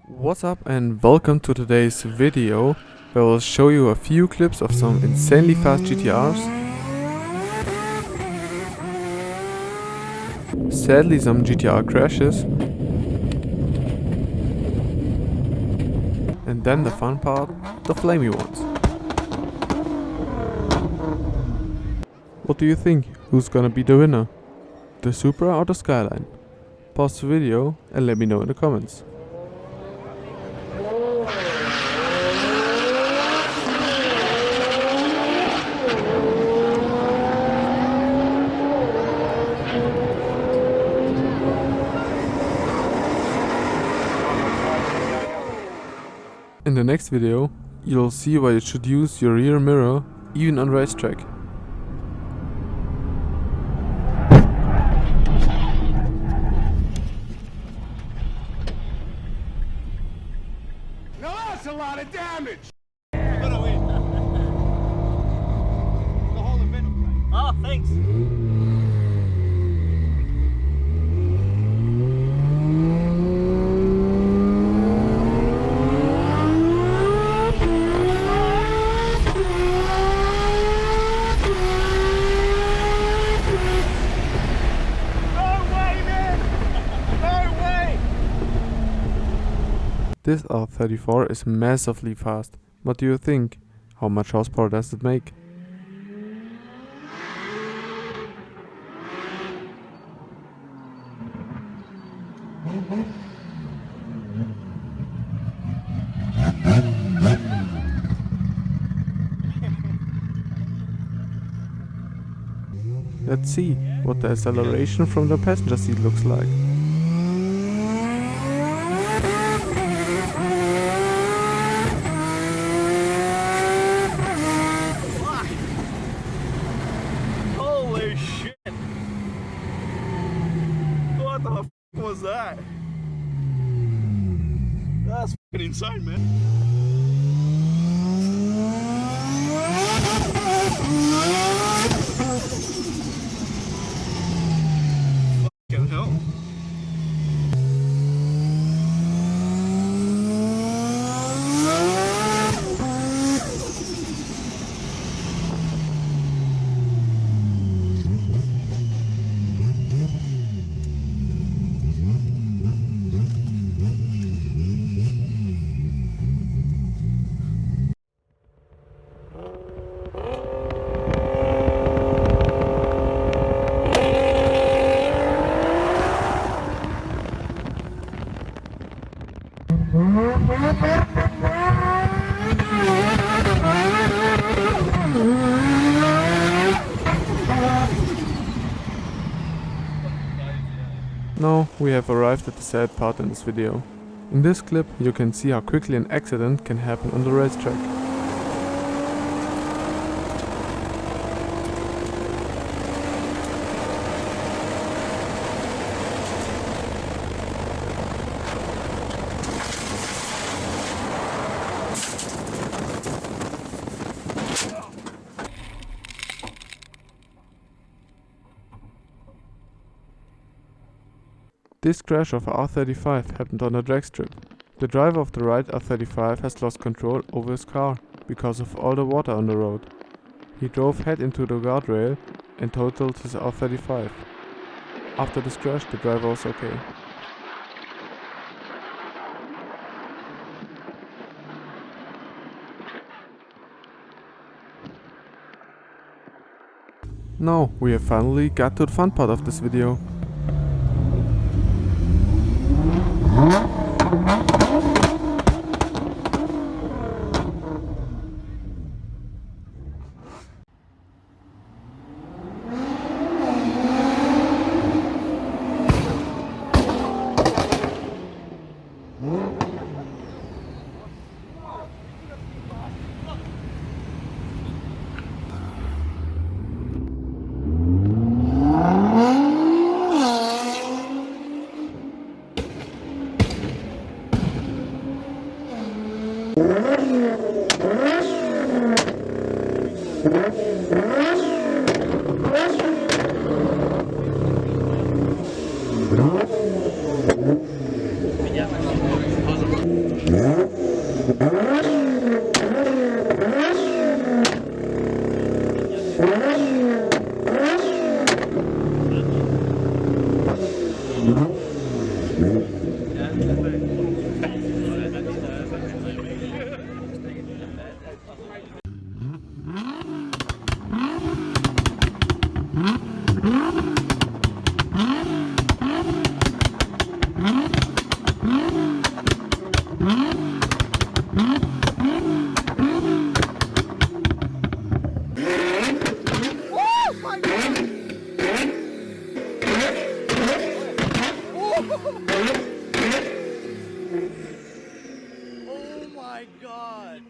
What's up and welcome to today's video where I will show you a few clips of some insanely fast GTRs. Sadly some GTR crashes. And then the fun part, the flamey ones. What do you think? Who's gonna be the winner? The Supra or the Skyline? Pause the video and let me know in the comments. In the next video, you'll see why you should use your rear mirror even on racetrack. Now that's a lot of damage! Oh, thanks. This R34 is massively fast. What do you think? How much horsepower does it make? Let's see what the acceleration from the passenger seat looks like. Holy shit! What the f was that? That's fucking insane, man. Fucking hell. Now we have arrived at the sad part in this video. In this clip you can see how quickly an accident can happen on the racetrack. This crash of a R35 happened on a drag strip. The driver of the right R35 has lost control over his car because of all the water on the road. He drove head into the guardrail and totaled his R35. After this crash the driver was okay. Now we have finally got to the fun part of this video. Oh my god.